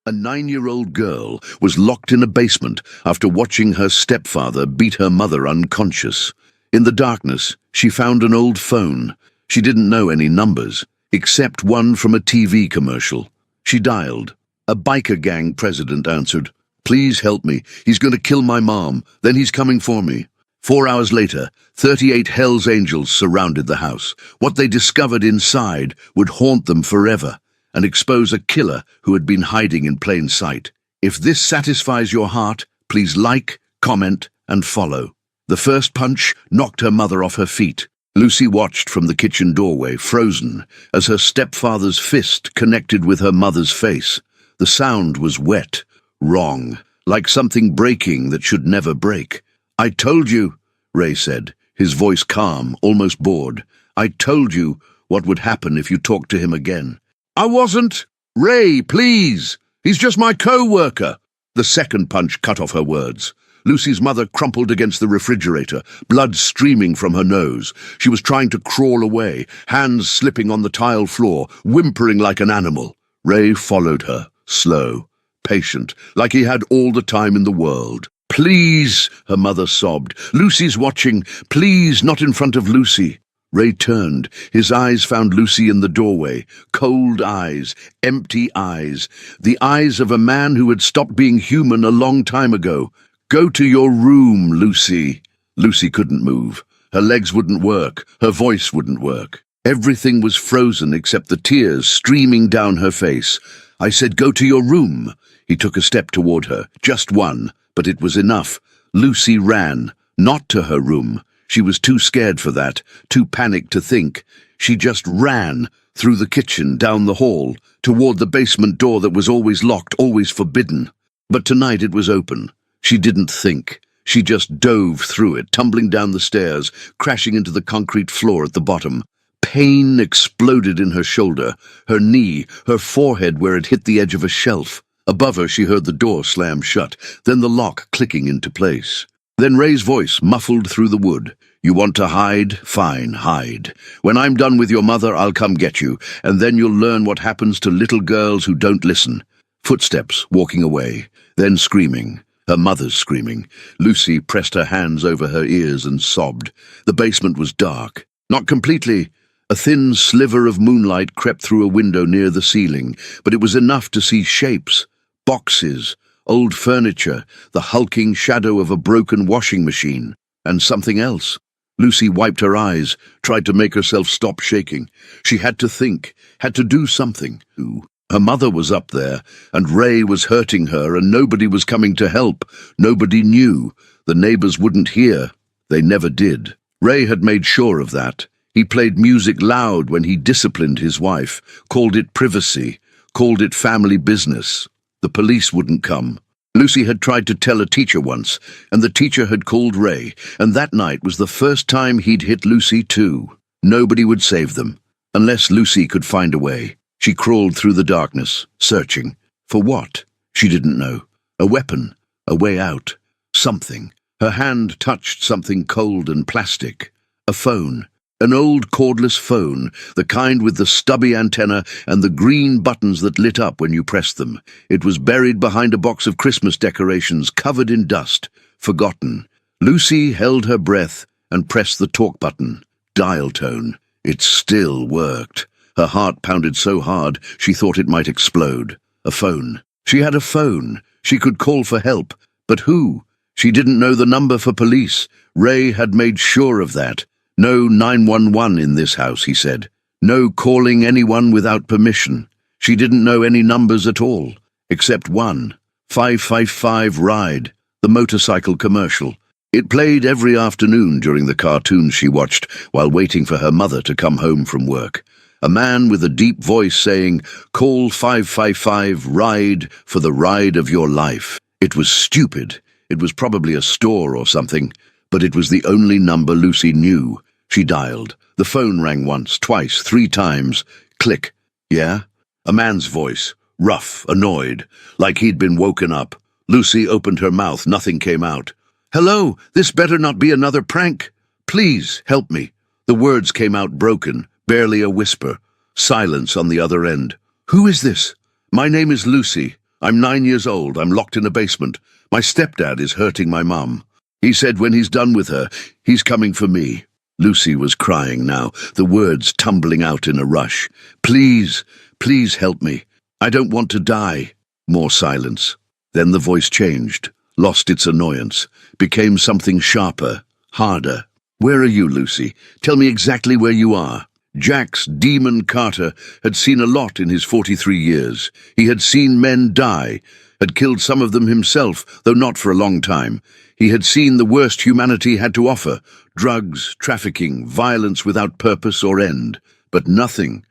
A 9-year-old girl was locked in a basement after watching her stepfather beat her mother unconscious. In the darkness, she found an old phone. She didn't know any numbers, except one from a TV commercial. She dialed. A biker gang president answered. "Please help me. He's going to kill my mom. Then he's coming for me." 4 hours later, 38 Hells Angels surrounded the house. What they discovered inside would haunt them forever and expose a killer who had been hiding in plain sight. If this satisfies your heart, please like, comment, and follow. The first punch knocked her mother off her feet. Lucy watched from the kitchen doorway, frozen, as her stepfather's fist connected with her mother's face. The sound was wet, wrong, like something breaking that should never break. "I told you," Ray said, his voice calm, almost bored. "I told you what would happen if you talked to him again." "I wasn't." "Ray, please. He's just my co-worker." The second punch cut off her words. Lucy's mother crumpled against the refrigerator, blood streaming from her nose. She was trying to crawl away, hands slipping on the tile floor, whimpering like an animal. Ray followed her, slow, patient, like he had all the time in the world. "Please," her mother sobbed. "Lucy's watching. Please, not in front of Lucy." Ray turned. His eyes found Lucy in the doorway. Cold eyes, empty eyes. The eyes of a man who had stopped being human a long time ago. "Go to your room, Lucy." Lucy couldn't move. Her legs wouldn't work. Her voice wouldn't work. Everything was frozen except the tears streaming down her face. "I said go to your room." He took a step toward her. Just one, but it was enough. Lucy ran, not to her room. She was too scared for that, too panicked to think. She just ran, through the kitchen, down the hall, toward the basement door that was always locked, always forbidden. But tonight it was open. She didn't think. She just dove through it, tumbling down the stairs, crashing into the concrete floor at the bottom. Pain exploded in her shoulder, her knee, her forehead where it hit the edge of a shelf. Above her she heard the door slam shut, then the lock clicking into place. Then Ray's voice muffled through the wood. "You want to hide? Fine, hide. When I'm done with your mother, I'll come get you, and then you'll learn what happens to little girls who don't listen." Footsteps walking away, then screaming. Her mother's screaming. Lucy pressed her hands over her ears and sobbed. The basement was dark. Not completely. A thin sliver of moonlight crept through a window near the ceiling, but it was enough to see shapes, boxes, old furniture, the hulking shadow of a broken washing machine, and something else. Lucy wiped her eyes, tried to make herself stop shaking. She had to think, had to do something. Her mother was up there, and Ray was hurting her, and nobody was coming to help. Nobody knew. The neighbors wouldn't hear. They never did. Ray had made sure of that. He played music loud when he disciplined his wife, called it privacy, called it family business. The police wouldn't come. Lucy had tried to tell a teacher once, and the teacher had called Ray, and that night was the first time he'd hit Lucy too. Nobody would save them, unless Lucy could find a way. She crawled through the darkness, searching. For what? She didn't know. A weapon, a way out, something. Her hand touched something cold and plastic. A phone. An old cordless phone, the kind with the stubby antenna and the green buttons that lit up when you pressed them. It was buried behind a box of Christmas decorations, covered in dust, forgotten. Lucy held her breath and pressed the talk button. Dial tone. It still worked. Her heart pounded so hard she thought it might explode. A phone. She had a phone. She could call for help. But who? She didn't know the number for police. Ray had made sure of that. "No 911 in this house," he said. "No calling anyone without permission." She didn't know any numbers at all, except one. 555 Ride, the motorcycle commercial. It played every afternoon during the cartoons she watched while waiting for her mother to come home from work. A man with a deep voice saying, "Call 555 Ride for the ride of your life." It was stupid. It was probably a store or something. But it was the only number Lucy knew. She dialed. The phone rang once, twice, 3 times. Click. "Yeah?" A man's voice, rough, annoyed, like he'd been woken up. Lucy opened her mouth. Nothing came out. "Hello, this better not be another prank. Please, help me." The words came out broken, barely a whisper. Silence on the other end. "Who is this?" "My name is Lucy." I'm 9 years old. I'm locked in a basement. My stepdad is hurting my mum. He said when he's done with her, he's coming for me." Lucy was crying now, the words tumbling out in a rush. "Please, please help me. I don't want to die." More silence. Then the voice changed, lost its annoyance, became something sharper, harder. "Where are you, Lucy? Tell me exactly where you are." Jax Demon Carter had seen a lot in his 43 years. He had seen men die, had killed some of them himself, though not for a long time. He had seen the worst humanity had to offer: drugs, trafficking, violence without purpose or end. But nothing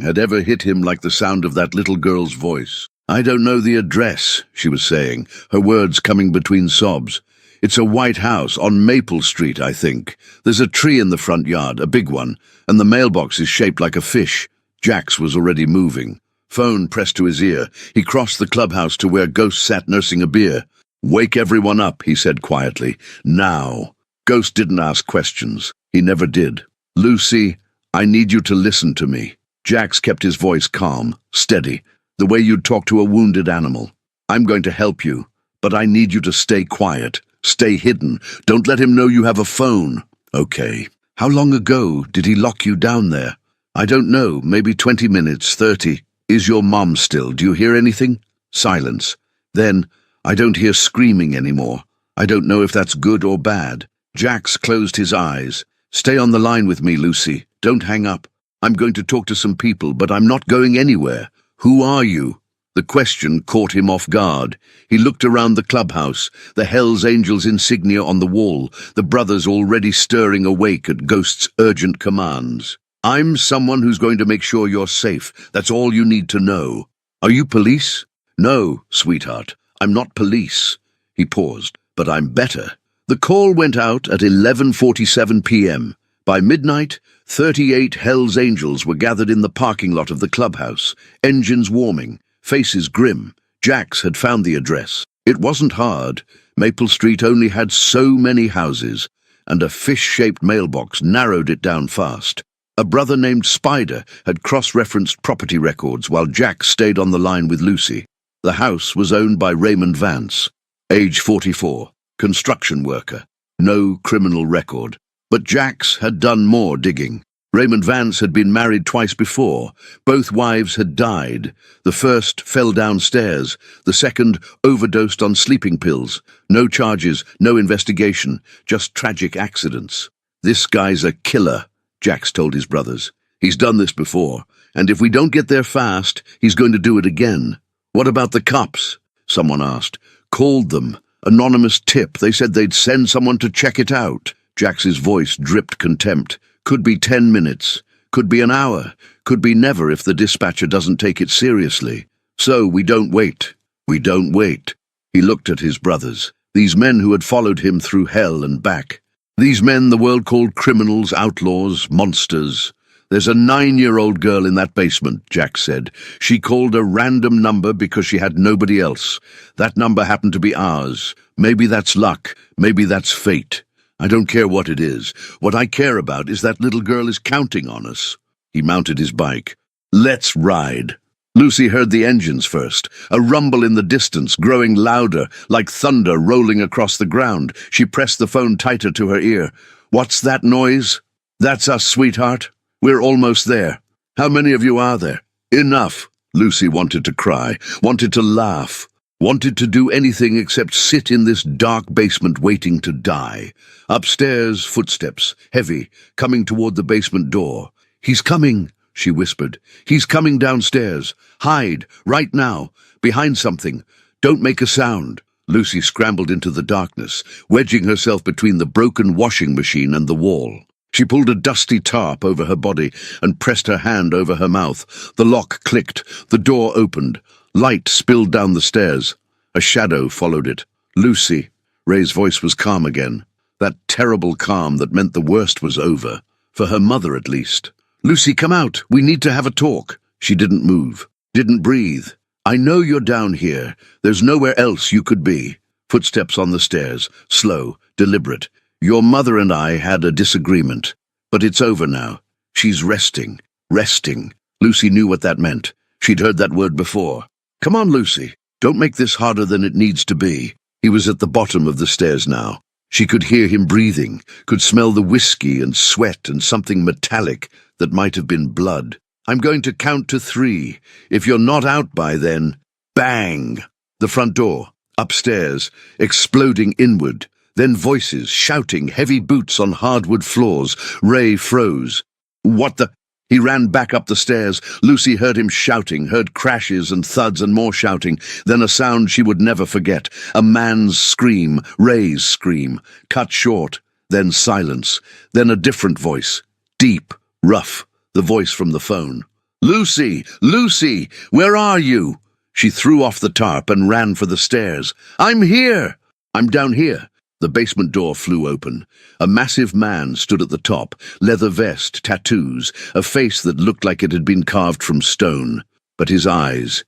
had ever hit him like the sound of that little girl's voice. "I don't know the address," she was saying, her words coming between sobs. "It's a white house on Maple Street, I think. There's a tree in the front yard, a big one, and the mailbox is shaped like a fish." Jax was already moving. Phone pressed to his ear. He crossed the clubhouse to where Ghost sat nursing a beer. "Wake everyone up," he said quietly. "Now." Ghost didn't ask questions. He never did. "Lucy, I need you to listen to me." Jax kept his voice calm, steady, the way you'd talk to a wounded animal. "I'm going to help you, but I need you to stay quiet. Stay hidden. Don't let him know you have a phone." "Okay. How long ago did he lock you down there?" "I don't know. Maybe 20 minutes, 30. Is your mom still? Do you hear anything?" Silence. Then, "I don't hear screaming anymore. I don't know if that's good or bad." Jax closed his eyes. "Stay on the line with me, Lucy. Don't hang up. I'm going to talk to some people, but I'm not going anywhere." "Who are you?" The question caught him off guard. He looked around the clubhouse, the Hells Angels insignia on the wall, the brothers already stirring awake at Ghost's urgent commands. "I'm someone who's going to make sure you're safe. That's all you need to know." "Are you police?" "No, sweetheart. I'm not police." He paused. "But I'm better." The call went out at 11:47 p.m. By midnight, 38 Hells Angels were gathered in the parking lot of the clubhouse, engines warming, faces grim. Jax had found the address. It wasn't hard. Maple Street only had so many houses, and a fish-shaped mailbox narrowed it down fast. A brother named Spider had cross-referenced property records while Jax stayed on the line with Lucy. The house was owned by Raymond Vance, age 44, construction worker, no criminal record. But Jax had done more digging. Raymond Vance had been married twice before. Both wives had died. The first fell downstairs. The second overdosed on sleeping pills. No charges, no investigation, just tragic accidents. "This guy's a killer," Jax told his brothers. "He's done this before, and if we don't get there fast, he's going to do it again." "What about the cops?" someone asked. "Called them. Anonymous tip. They said they'd send someone to check it out." Jax's voice dripped contempt. "Could be 10 minutes. Could be an hour. Could be never if the dispatcher doesn't take it seriously. So we don't wait. We don't wait." He looked at his brothers, these men who had followed him through hell and back. These men the world called criminals, outlaws, monsters. "There's a 9-year-old girl in that basement," Jax said. "She called a random number because she had nobody else. That number happened to be ours. Maybe that's luck. Maybe that's fate. I don't care what it is. What I care about is that little girl is counting on us." He mounted his bike. "Let's ride." Lucy heard the engines first, a rumble in the distance, growing louder, like thunder rolling across the ground. She pressed the phone tighter to her ear. "What's that noise?" "That's us, sweetheart. We're almost there." "How many of you are there?" "Enough." Lucy wanted to cry, wanted to laugh, wanted to do anything except sit in this dark basement waiting to die. Upstairs, footsteps, heavy, coming toward the basement door. "He's coming," she whispered. "He's coming downstairs. Hide, right now, behind something. Don't make a sound." Lucy scrambled into the darkness, wedging herself between the broken washing machine and the wall. She pulled a dusty tarp over her body and pressed her hand over her mouth. The lock clicked. The door opened. Light spilled down the stairs. A shadow followed it. "Lucy." Ray's voice was calm again. That terrible calm that meant the worst was over. For her mother, at least. "Lucy, come out. We need to have a talk." She didn't move. Didn't breathe. "I know you're down here. There's nowhere else you could be." Footsteps on the stairs. Slow, deliberate. "Your mother and I had a disagreement. But it's over now. She's resting. Resting." Lucy knew what that meant. She'd heard that word before. Come on, Lucy. Don't make this harder than it needs to be. He was at the bottom of the stairs now. She could hear him breathing, could smell the whiskey and sweat and something metallic that might have been blood. I'm going to count to 3. If you're not out by then, bang! The front door, upstairs, exploding inward. Then voices, shouting, heavy boots on hardwood floors. Ray froze. What the? He ran back up the stairs. Lucy heard him shouting, heard crashes and thuds and more shouting, then a sound she would never forget. A man's scream, Ray's scream, cut short, then silence, then a different voice, deep, rough, the voice from the phone. Lucy! Lucy! Where are you? She threw off the tarp and ran for the stairs. I'm here! I'm down here. The basement door flew open. A massive man stood at the top, leather vest, tattoos, a face that looked like it had been carved from stone. But his eyes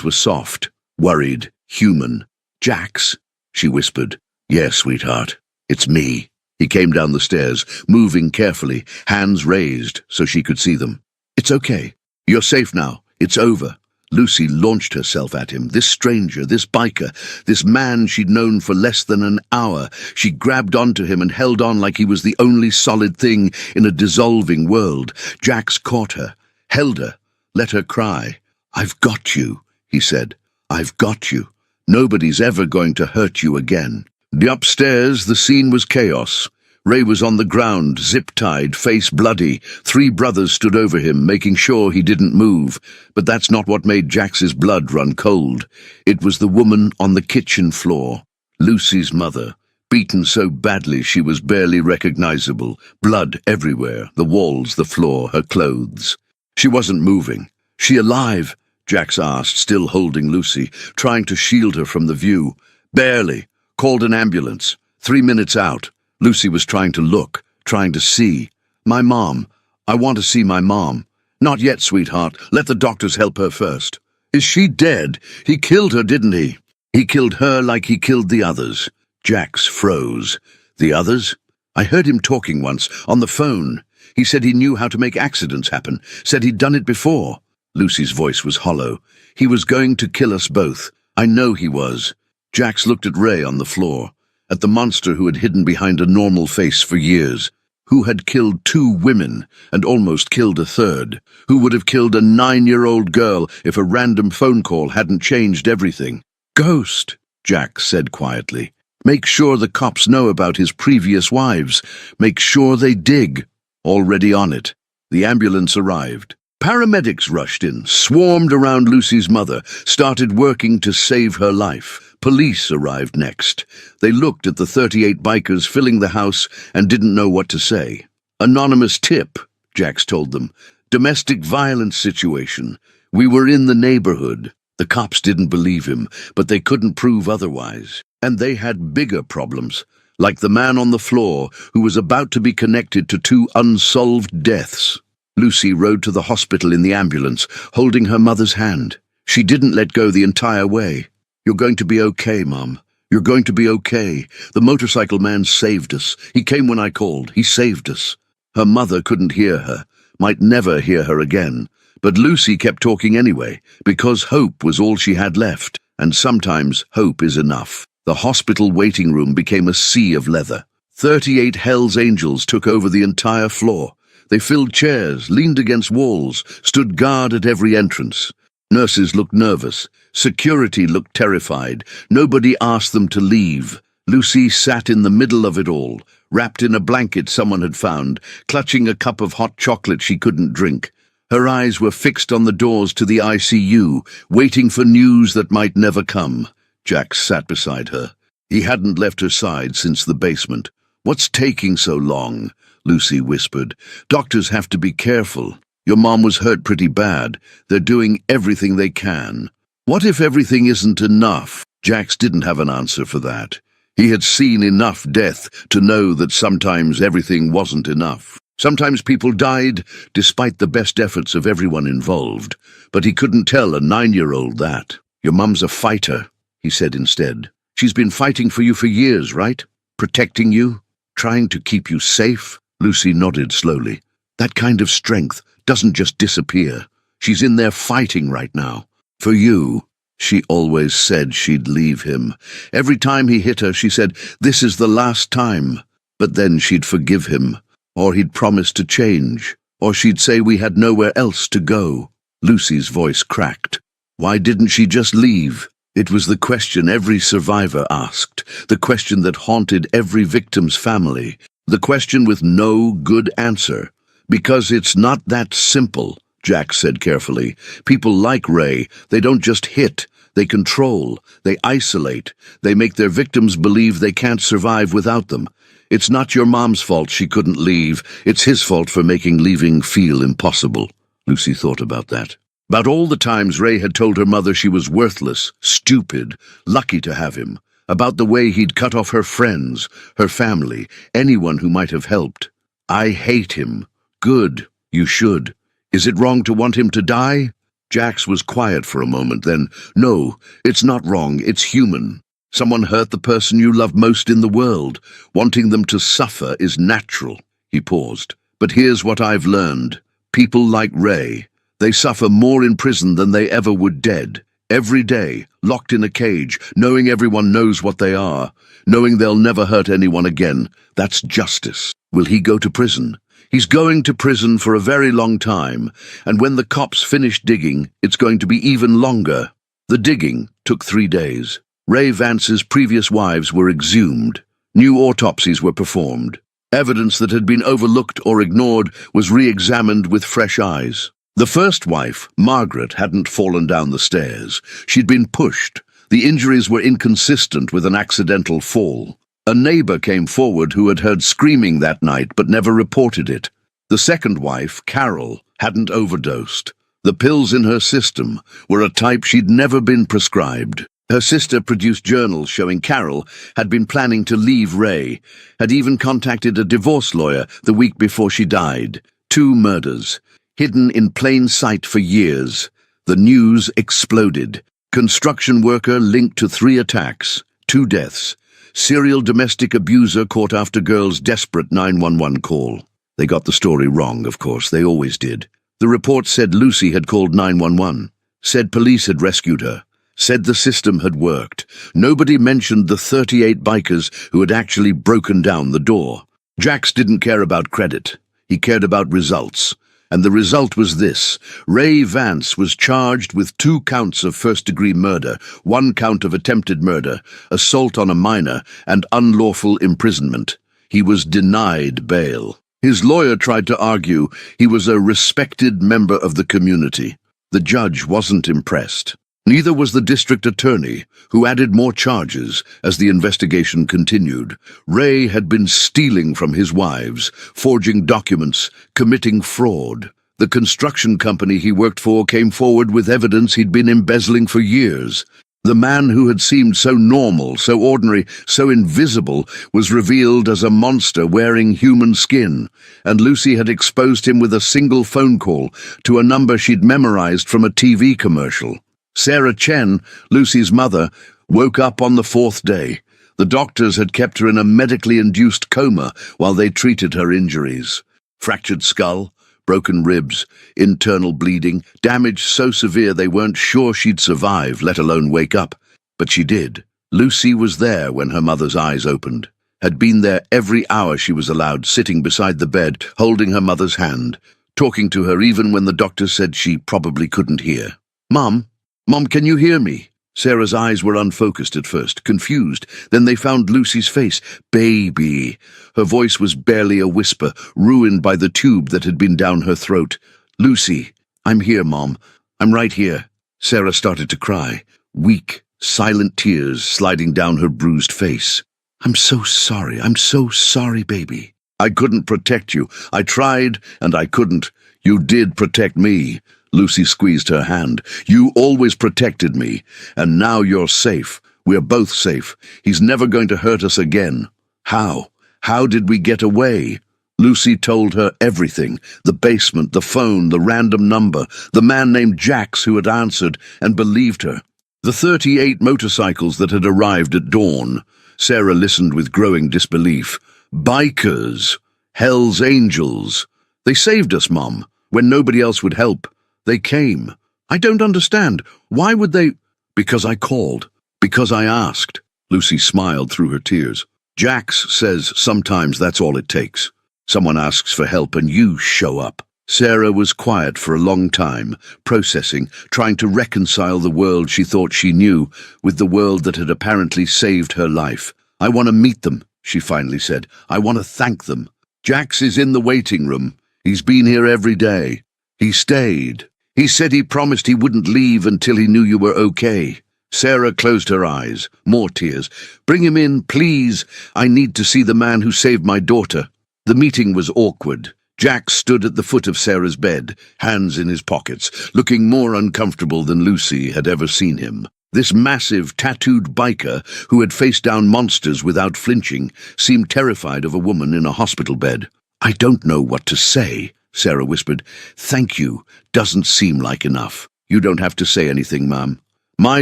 were soft, worried, human. Jax, she whispered. Yeah, sweetheart, it's me. He came down the stairs, moving carefully, hands raised so she could see them. It's okay. You're safe now. It's over. Lucy launched herself at him, this stranger, this biker, this man she'd known for less than an hour. She grabbed onto him and held on like he was the only solid thing in a dissolving world. Jax caught her, held her, let her cry. I've got you, he said. I've got you. Nobody's ever going to hurt you again. Upstairs, the scene was chaos. Ray was on the ground, zip-tied, face bloody. 3 brothers stood over him, making sure he didn't move. But that's not what made Jax's blood run cold. It was the woman on the kitchen floor, Lucy's mother, beaten so badly she was barely recognizable. Blood everywhere, the walls, the floor, her clothes. She wasn't moving. She alive? Jax asked, still holding Lucy, trying to shield her from the view. Barely. Called an ambulance. 3 minutes out. Lucy was trying to look, trying to see. My mom. I want to see my mom. Not yet, sweetheart. Let the doctors help her first. Is she dead? He killed her, didn't he? He killed her like he killed the others. Jax froze. The others? I heard him talking once, on the phone. He said he knew how to make accidents happen, said he'd done it before. Lucy's voice was hollow. He was going to kill us both. I know he was. Jax looked at Ray on the floor, at the monster who had hidden behind a normal face for years, who had killed 2 women and almost killed a 3rd, who would have killed a 9-year-old girl if a random phone call hadn't changed everything. Ghost, Jax said quietly. Make sure the cops know about his previous wives. Make sure they dig. Already on it. The ambulance arrived. Paramedics rushed in, swarmed around Lucy's mother, started working to save her life. Police arrived next. They looked at the 38 bikers filling the house and didn't know what to say. Anonymous tip, Jax told them. Domestic violence situation. We were in the neighborhood. The cops didn't believe him, but they couldn't prove otherwise. And they had bigger problems, like the man on the floor who was about to be connected to 2 unsolved deaths. Lucy rode to the hospital in the ambulance, holding her mother's hand. She didn't let go the entire way. You're going to be okay, Mom. You're going to be okay. The motorcycle man saved us. He came when I called. He saved us. Her mother couldn't hear her, might never hear her again. But Lucy kept talking anyway, because hope was all she had left. And sometimes hope is enough. The hospital waiting room became a sea of leather. 38 Hell's Angels took over the entire floor. They filled chairs, leaned against walls, stood guard at every entrance. Nurses looked nervous. Security looked terrified. Nobody asked them to leave. Lucy sat in the middle of it all, wrapped in a blanket someone had found, clutching a cup of hot chocolate she couldn't drink. Her eyes were fixed on the doors to the ICU, waiting for news that might never come. Jax sat beside her. He hadn't left her side since the basement. What's taking so long? Lucy whispered. Doctors have to be careful. Your mom was hurt pretty bad. They're doing everything they can. What if everything isn't enough? Jax didn't have an answer for that. He had seen enough death to know that sometimes everything wasn't enough. Sometimes people died despite the best efforts of everyone involved. But he couldn't tell a 9-year-old that. Your mum's a fighter, he said instead. She's been fighting for you for years, right? Protecting you? Trying to keep you safe? Lucy nodded slowly. That kind of strength doesn't just disappear. She's in there fighting right now. For you. She always said she'd leave him. Every time he hit her, she said, "This is the last time." But then she'd forgive him, or he'd promise to change, or she'd say we had nowhere else to go. Lucy's voice cracked. Why didn't she just leave? It was the question every survivor asked, the question that haunted every victim's family, the question with no good answer. Because it's not that simple, Jack said carefully. People like Ray, they don't just hit, they control, they isolate, they make their victims believe they can't survive without them. It's not your mom's fault she couldn't leave, it's his fault for making leaving feel impossible. Lucy thought about that. About all the times Ray had told her mother she was worthless, stupid, lucky to have him. About the way he'd cut off her friends, her family, anyone who might have helped. I hate him. Good, you should. Is it wrong to want him to die? Jax was quiet for a moment, then, no, it's not wrong, it's human. Someone hurt the person you love most in the world. Wanting them to suffer is natural. He paused. But here's what I've learned. People like Ray, they suffer more in prison than they ever would dead. Every day, locked in a cage, knowing everyone knows what they are, knowing they'll never hurt anyone again. That's justice. Will he go to prison? He's going to prison for a very long time, and when the cops finish digging, it's going to be even longer. The digging took 3 days. Ray Vance's previous wives were exhumed. New autopsies were performed. Evidence that had been overlooked or ignored was re-examined with fresh eyes. The first wife, Margaret, hadn't fallen down the stairs. She'd been pushed. The injuries were inconsistent with an accidental fall. A neighbor came forward who had heard screaming that night but never reported it. The second wife, Carol, hadn't overdosed. The pills in her system were a type she'd never been prescribed. Her sister produced journals showing Carol had been planning to leave Ray, had even contacted a divorce lawyer the week before she died. 2 murders, hidden in plain sight for years. The news exploded. Construction worker linked to 3 attacks, 2 deaths. Serial domestic abuser caught after girl's desperate 911 call. They got the story wrong, of course, they always did. The report said Lucy had called 911, said police had rescued her, said the system had worked. Nobody mentioned the 38 bikers who had actually broken down the door. Jax didn't care about credit. He cared about results. And the result was this. Ray Vance was charged with 2 counts of first-degree murder, 1 count of attempted murder, assault on a minor, and unlawful imprisonment. He was denied bail. His lawyer tried to argue he was a respected member of the community. The judge wasn't impressed. Neither was the district attorney, who added more charges as the investigation continued. Ray had been stealing from his wives, forging documents, committing fraud. The construction company he worked for came forward with evidence he'd been embezzling for years. The man who had seemed so normal, so ordinary, so invisible, was revealed as a monster wearing human skin, and Lucy had exposed him with a single phone call to a number she'd memorized from a TV commercial. Sarah Chen, Lucy's mother, woke up on the 4th day. The doctors had kept her in a medically induced coma while they treated her injuries. Fractured skull, broken ribs, internal bleeding, damage so severe they weren't sure she'd survive, let alone wake up. But she did. Lucy was there when her mother's eyes opened. Had been there every hour she was allowed, sitting beside the bed, holding her mother's hand, talking to her even when the doctor said she probably couldn't hear. "Mom? Mom, can you hear me?" Sarah's eyes were unfocused at first, confused. Then they found Lucy's face. "Baby." Her voice was barely a whisper, ruined by the tube that had been down her throat. "Lucy, I'm here, Mom. I'm right here." Sarah started to cry, weak, silent tears sliding down her bruised face. I'm so sorry, baby. I couldn't protect you. I tried, and I couldn't. You did protect me." Lucy squeezed her hand. "You always protected me, and now you're safe. We're both safe. He's never going to hurt us again." "How? How did we get away?" Lucy told her everything. The basement, the phone, the random number, the man named Jax who had answered and believed her. The 38 motorcycles that had arrived at dawn. Sarah listened with growing disbelief. Bikers. Hell's Angels. They saved us, Mom, when nobody else would help. They came. I don't understand. Why would they? Because I called. Because I asked. Lucy smiled through her tears. Jax says sometimes that's all it takes. Someone asks for help and you show up. Sarah was quiet for a long time, processing, trying to reconcile the world she thought she knew with the world that had apparently saved her life. I want to meet them, she finally said. I want to thank them. Jax is in the waiting room. He's been here every day. He stayed. He said he promised he wouldn't leave until he knew you were okay. Sarah closed her eyes. More tears. Bring him in, please. I need to see the man who saved my daughter. The meeting was awkward. Jax stood at the foot of Sarah's bed, hands in his pockets, looking more uncomfortable than Lucy had ever seen him. This massive, tattooed biker, who had faced down monsters without flinching, seemed terrified of a woman in a hospital bed. I don't know what to say, Sarah whispered. Thank you doesn't seem like enough. You don't have to say anything, ma'am. My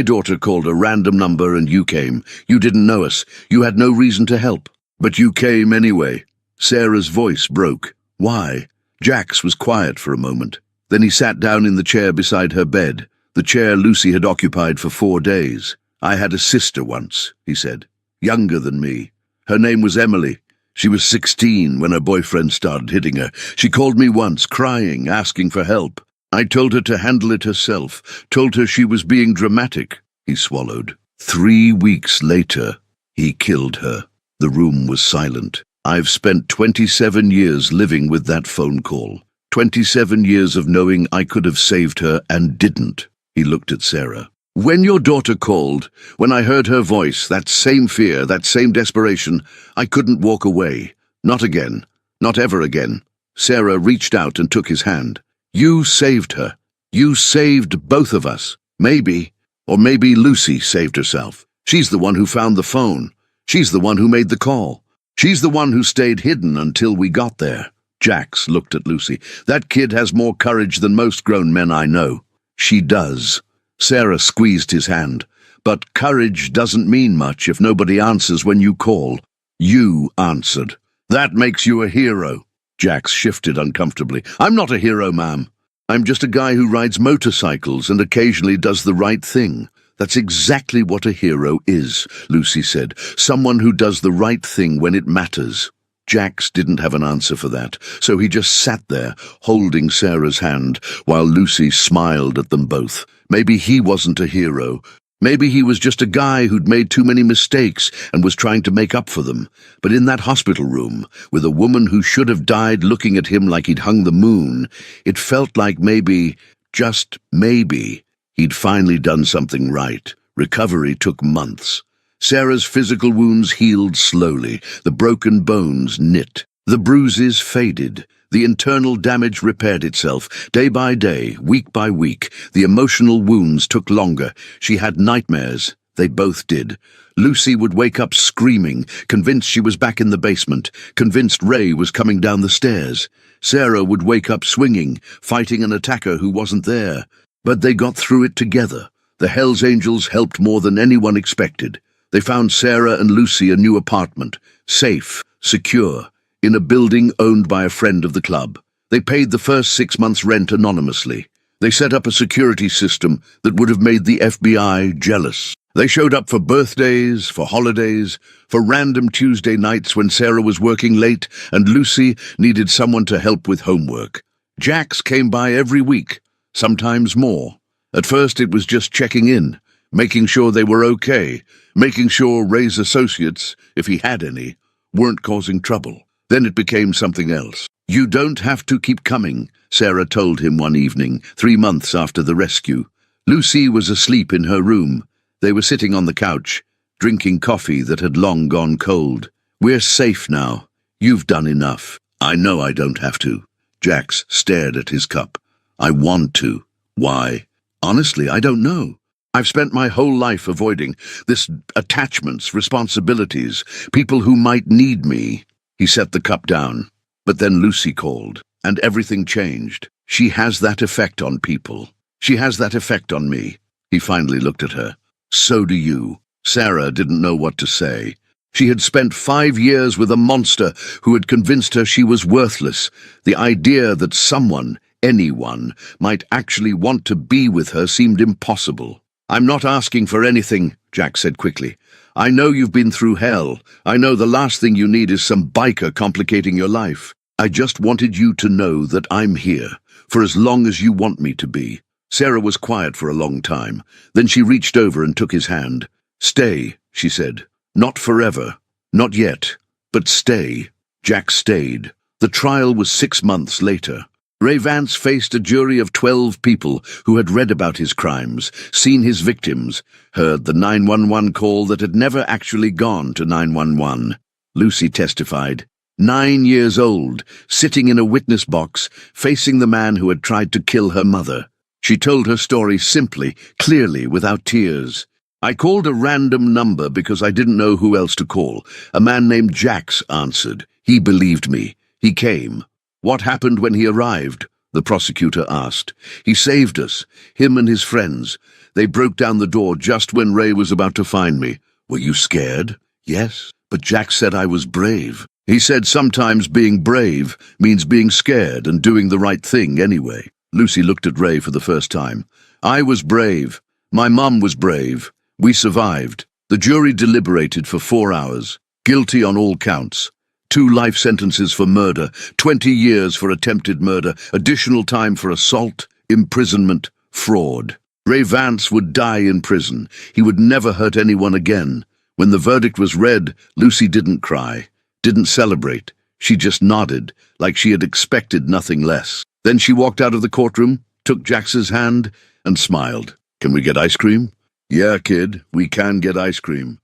daughter called a random number and you came. You didn't know us. You had no reason to help. But you came anyway. Sarah's voice broke. Why? Jax was quiet for a moment. Then he sat down in the chair beside her bed, the chair Lucy had occupied for 4 days. I had a sister once, he said, younger than me. Her name was Emily. She was 16 when her boyfriend started hitting her. She called me once, crying, asking for help. I told her to handle it herself, told her she was being dramatic. He swallowed. 3 weeks later, he killed her. The room was silent. I've spent 27 years living with that phone call. 27 years of knowing I could have saved her and didn't. He looked at Sarah. When your daughter called, when I heard her voice, that same fear, that same desperation, I couldn't walk away. Not again. Not ever again. Sarah reached out and took his hand. You saved her. You saved both of us. Maybe, or maybe Lucy saved herself. She's the one who found the phone. She's the one who made the call. She's the one who stayed hidden until we got there. Jax looked at Lucy. That kid has more courage than most grown men I know. She does. Sarah squeezed his hand. But courage doesn't mean much if nobody answers when you call. You answered. That makes you a hero. Jax shifted uncomfortably. I'm not a hero, ma'am. I'm just a guy who rides motorcycles and occasionally does the right thing. That's exactly what a hero is, Lucy said. Someone who does the right thing when it matters. Jax didn't have an answer for that, so he just sat there, holding Sarah's hand, while Lucy smiled at them both. Maybe he wasn't a hero. Maybe he was just a guy who'd made too many mistakes and was trying to make up for them. But in that hospital room, with a woman who should have died looking at him like he'd hung the moon, it felt like maybe, just maybe, he'd finally done something right. Recovery took months. Sarah's physical wounds healed slowly, the broken bones knit. The bruises faded. The internal damage repaired itself. Day by day, week by week, the emotional wounds took longer. She had nightmares. They both did. Lucy would wake up screaming, convinced she was back in the basement, convinced Ray was coming down the stairs. Sarah would wake up swinging, fighting an attacker who wasn't there. But they got through it together. The Hells Angels helped more than anyone expected. They found Sarah and Lucy a new apartment, safe, secure, in a building owned by a friend of the club. They paid the first 6 months' rent anonymously. They set up a security system that would have made the FBI jealous. They showed up for birthdays, for holidays, for random Tuesday nights when Sarah was working late and Lucy needed someone to help with homework. Jax came by every week, sometimes more. At first it was just checking in, making sure they were okay, making sure Ray's associates, if he had any, weren't causing trouble. Then it became something else. You don't have to keep coming, Sarah told him one evening, 3 months after the rescue. Lucy was asleep in her room. They were sitting on the couch, drinking coffee that had long gone cold. We're safe now. You've done enough. I know I don't have to. Jax stared at his cup. I want to. Why? Honestly, I don't know. I've spent my whole life avoiding this attachments, responsibilities, people who might need me. He set the cup down. But then Lucy called, and everything changed. She has that effect on people. She has that effect on me. He finally looked at her. So do you. Sarah didn't know what to say. She had spent 5 years with a monster who had convinced her she was worthless. The idea that someone, anyone might actually want to be with her seemed impossible. "I'm not asking for anything," Jack said quickly. "I know you've been through hell. I know the last thing you need is some biker complicating your life. I just wanted you to know that I'm here, for as long as you want me to be." Sarah was quiet for a long time. Then she reached over and took his hand. "Stay," she said. "Not forever. Not yet. But stay." Jack stayed. The trial was 6 months later. Ray Vance faced a jury of 12 people who had read about his crimes, seen his victims, heard the 911 call that had never actually gone to 911. Lucy testified. 9 years old, sitting in a witness box, facing the man who had tried to kill her mother. She told her story simply, clearly, without tears. "I called a random number because I didn't know who else to call. A man named Jax answered. He believed me. He came." "What happened when he arrived?" the prosecutor asked. "He saved us, him and his friends. They broke down the door just when Ray was about to find me." "Were you scared?" "Yes, but Jack said I was brave. He said sometimes being brave means being scared and doing the right thing anyway." Lucy looked at Ray for the first time. "I was brave. My mum was brave. We survived." The jury deliberated for 4 hours. Guilty on all counts. 2 life sentences for murder, 20 years for attempted murder, additional time for assault, imprisonment, fraud. Ray Vance would die in prison. He would never hurt anyone again. When the verdict was read, Lucy didn't cry, didn't celebrate. She just nodded, like she had expected nothing less. Then she walked out of the courtroom, took Jax's hand, and smiled. "Can we get ice cream?" "Yeah, kid, we can get ice cream."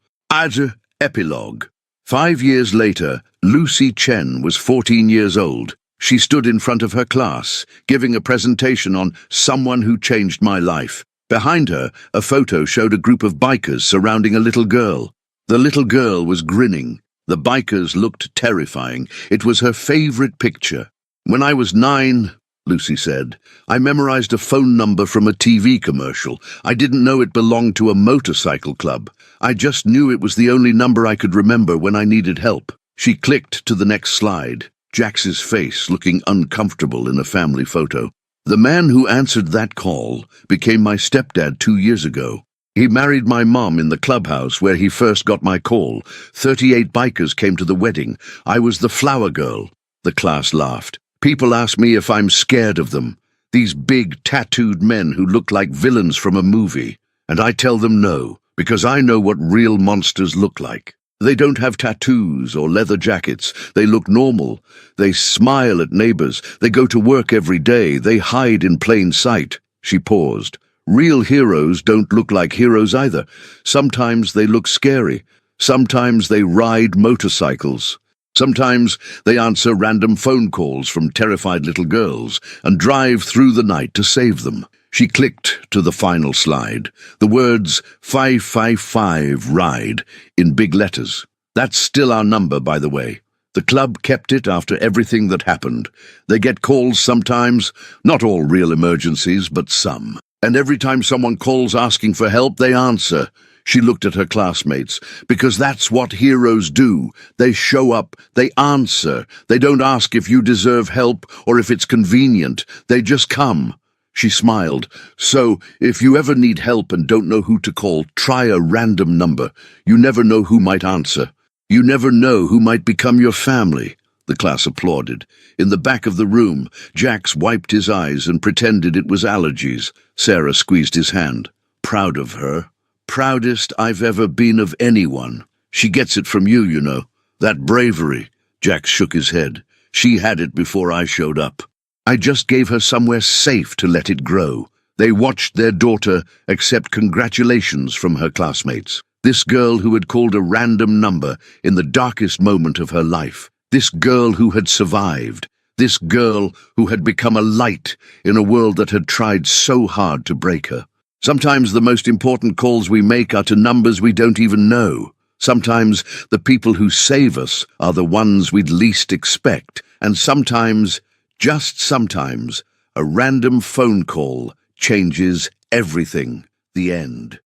Epilogue. 5 years later, Lucy Chen was 14 years old. She stood in front of her class, giving a presentation on Someone Who Changed My Life. Behind her, a photo showed a group of bikers surrounding a little girl. The little girl was grinning. The bikers looked terrifying. It was her favorite picture. "When I was 9, Lucy said, I memorized a phone number from a TV commercial. I didn't know it belonged to a motorcycle club. I just knew it was the only number I could remember when I needed help." She clicked to the next slide, Jax's face looking uncomfortable in a family photo. "The man who answered that call became my stepdad 2 years ago. He married my mom in the clubhouse where he first got my call. 38 bikers came to the wedding. I was the flower girl." The class laughed. "People ask me if I'm scared of them. These big, tattooed men who look like villains from a movie. And I tell them no, because I know what real monsters look like. They don't have tattoos or leather jackets. They look normal. They smile at neighbors. They go to work every day. They hide in plain sight." She paused. "Real heroes don't look like heroes either. Sometimes they look scary. Sometimes they ride motorcycles. Sometimes they answer random phone calls from terrified little girls and drive through the night to save them." She clicked to the final slide, the words 555 ride in big letters. "That's still our number, by the way. The club kept it after everything that happened. They get calls sometimes, not all real emergencies, but some. And every time someone calls asking for help, they answer." She looked at her classmates. "Because that's what heroes do. They show up, they answer. They don't ask if you deserve help or if it's convenient. They just come." She smiled. "So, if you ever need help and don't know who to call, try a random number. You never know who might answer. You never know who might become your family." The class applauded. In the back of the room, Jax wiped his eyes and pretended it was allergies. Sarah squeezed his hand. "Proud of her. Proudest I've ever been of anyone. She gets it from you, you know. That bravery." Jax shook his head. "She had it before I showed up. I just gave her somewhere safe to let it grow." They watched their daughter accept congratulations from her classmates. This girl who had called a random number in the darkest moment of her life. This girl who had survived. This girl who had become a light in a world that had tried so hard to break her. Sometimes the most important calls we make are to numbers we don't even know. Sometimes the people who save us are the ones we'd least expect. And sometimes, just sometimes, a random phone call changes everything. The end.